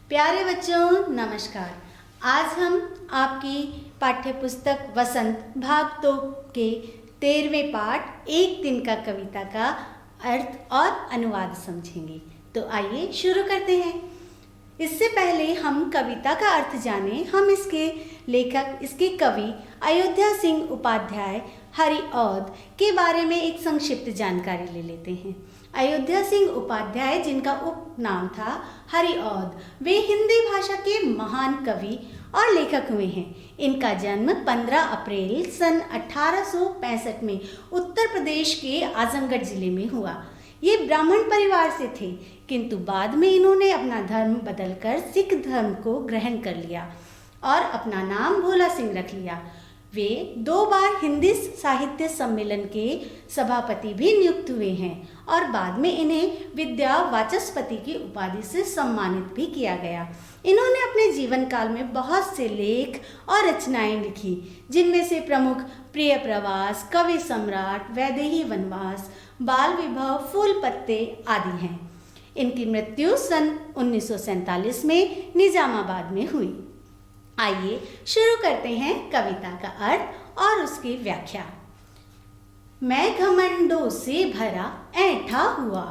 प्यारे बच्चों नमस्कार। आज हम आपकी पाठ्य पुस्तक वसंत भाग 2 के 13वें पाठ एक दिन का कविता का अर्थ और अनुवाद समझेंगे। तो आइए शुरू करते हैं। इससे पहले हम कविता का अर्थ जाने, हम इसके लेखक, इसके कवि अयोध्या सिंह उपाध्याय हरिऔध के बारे में एक संक्षिप्त जानकारी ले लेते हैं। अयोध्या सिंह उपाध्याय, जिनका उपनाम था हरिऔध, वे हिंदी भाषा के महान कवि और लेखक हुए हैं। इनका जन्म 15 अप्रैल सन 1865 में उत्तर प्रदेश के आजमगढ़ जिले में हुआ। ये ब्राह्मण परिवार से थे, किंतु बाद में इन्होंने अपना धर्म बदलकर सिख धर्म को ग्रहण कर लिया और अपना नाम भोला सिंह रख लिया। वे 2 बार हिंदी साहित्य सम्मेलन के सभापति भी नियुक्त हुए हैं और बाद में इन्हें विद्या वाचस्पति की उपाधि से सम्मानित भी किया गया। इन्होंने अपने जीवन काल में बहुत से लेख और रचनाएं लिखी, जिनमें से प्रमुख प्रिय प्रवास, कवि सम्राट, वैदेही वनवास, बाल विभव, फूल पत्ते आदि हैं। इनकी मृत्यु सन 1947 में निजामाबाद में हुई। आइए शुरू करते हैं कविता का अर्थ और उसकी व्याख्या। मैं घमंडों से भरा ऐंठा हुआ,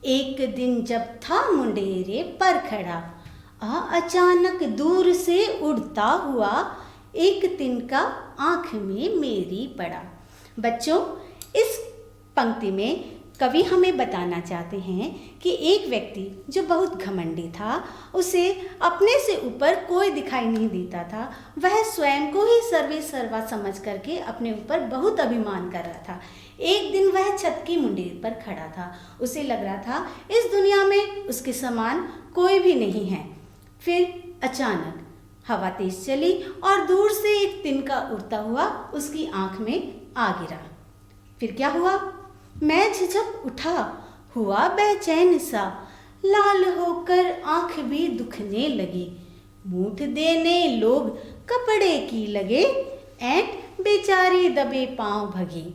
एक दिन जब था मुंडेरे पर खड़ा, अचानक दूर से उड़ता हुआ, एक तिनका आँख में मेरी पड़ा। बच्चों, इस पंक्ति में कवि हमें बताना चाहते हैं कि एक व्यक्ति जो बहुत घमंडी था, उसे अपने से ऊपर कोई दिखाई नहीं देता था। वह स्वयं को ही सर्वे सर्वा समझ करके अपने ऊपर बहुत अभिमान कर रहा था। एक दिन वह छत की मुंडेर पर खड़ा था। उसे लग रहा था इस दुनिया में उसके समान कोई भी नहीं है। फिर अचानक हवा तेज चली और दूर से एक तिनका उड़ता हुआ उसकी आंख में आ गिरा। फिर क्या हुआ? मैं झिझक उठा, हुआ बेचैन सा, लाल होकर आंख भी दुखने लगी। मूठ देने लोग कपड़े की लगे, ऐंठ बेचारी दबे पांव भगी।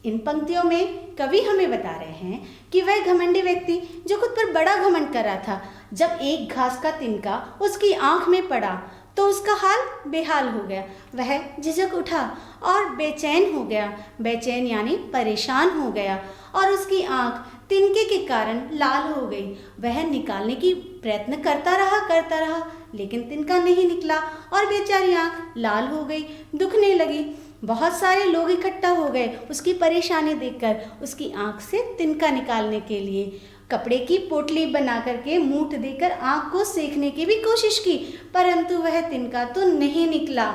इन पंक्तियों में कवि हमें बता रहे हैं कि वह घमंडी व्यक्ति जो खुद पर बड़ा घमंड कर रहा था, जब एक घास का तिनका उसकी आंख में पड़ा तो उसका हाल बेहाल हो गया। वह झिझक उठा और बेचैन हो गया। बेचैन यानी परेशान हो गया और उसकी आंख तिनके के कारण लाल हो गई। वह निकालने की प्रयत्न करता रहा, लेकिन तिनका नहीं निकला और बेचारी आंख लाल हो गई, दुखने लगी। बहुत सारे लोग इकट्ठा हो गए उसकी परेशानी देखकर। उसकी आंख से तिनका निकालने के लिए कपड़े की पोटली बना करके मूठ देकर आंख को सेकने की भी कोशिश की, परंतु वह तिनका तो नहीं निकला।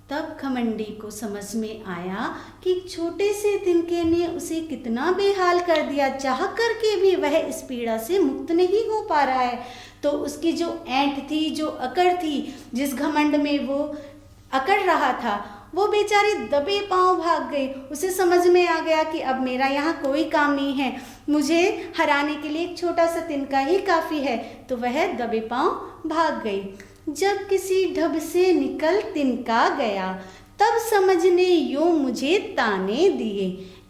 तब घमंडी को समझ में आया कि छोटे से तिनके ने उसे कितना बेहाल कर दिया। चाह करके भी वह इस पीड़ा से मुक्त नहीं हो पा रहा है। तो उसकी जो ऐंठ थी, जो अकड़ थी, जिस घमंड में वो अकड़ रहा था, वो बेचारी दबे पांव भाग गई। उसे समझ में आ गया कि अब मेरा यहाँ कोई काम नहीं है, मुझे हराने के लिए एक छोटा सा तिनका ही काफ़ी है। तो वह दबे पांव भाग गई। जब किसी ढब से निकल तिनका गया, तब समझने यूं मुझे ताने दिए,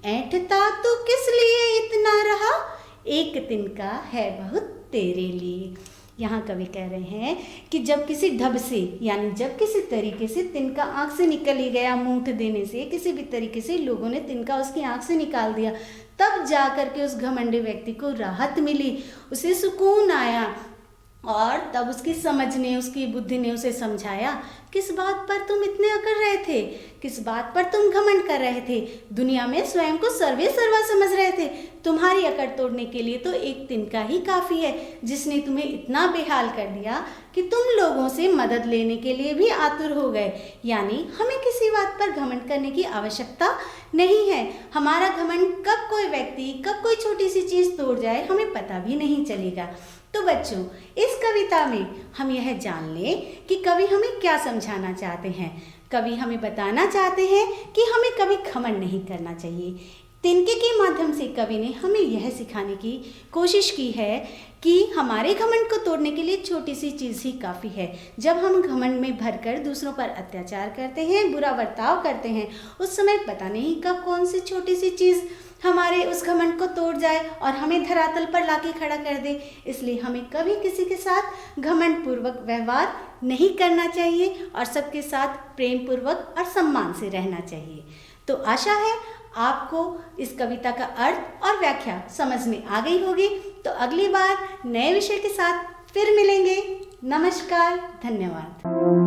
ऐंठता तो किस लिए इतना रहा, एक तिनका है बहुत तेरे लिए। यहाँ कवि कह रहे हैं कि जब किसी ढब से, यानी जब किसी तरीके से तिनका आँख से निकल ही गया, मूठ देने से किसी भी तरीके से लोगों ने तिनका उसकी आँख से निकाल दिया, तब जा कर के उस घमंडी व्यक्ति को राहत मिली, उसे सुकून आया। और तब उसकी समझ ने, उसकी बुद्धि ने उसे समझाया, किस बात पर तुम इतने अकड़ रहे थे, किस बात पर तुम घमंड कर रहे थे, दुनिया में स्वयं को सर्वे सर्वा समझ रहे थे। तुम्हारी अकड़ तोड़ने के लिए तो एक तिनका ही काफ़ी है, जिसने तुम्हें इतना बेहाल कर दिया कि तुम लोगों से मदद लेने के लिए भी आतुर हो गए। यानी हमें किसी बात पर घमंड करने की आवश्यकता नहीं है। हमारा घमंड कब कोई व्यक्ति, कब कोई छोटी सी चीज़ तोड़ जाए, हमें पता भी नहीं चलेगा। तो बच्चों, इस कविता में हम यह जान लें कि कवि हमें क्या समझाना चाहते हैं। कवि हमें बताना चाहते हैं कि हमें कभी घमंड नहीं करना चाहिए। तिनके के माध्यम से कवि ने हमें यह सिखाने की कोशिश की है कि हमारे घमंड को तोड़ने के लिए छोटी सी चीज़ ही काफ़ी है। जब हम घमंड में भरकर दूसरों पर अत्याचार करते हैं, बुरा बर्ताव करते हैं, उस समय पता नहीं कब कौन सी छोटी सी चीज़ हमारे उस घमंड को तोड़ जाए और हमें धरातल पर लाके खड़ा कर दे। इसलिए हमें कभी किसी के साथ घमंड पूर्वक व्यवहार नहीं करना चाहिए और सबके साथ प्रेम पूर्वक और सम्मान से रहना चाहिए। तो आशा है आपको इस कविता का अर्थ और व्याख्या समझ में आ गई होगी। तो अगली बार नए विषय के साथ फिर मिलेंगे। नमस्कार, धन्यवाद।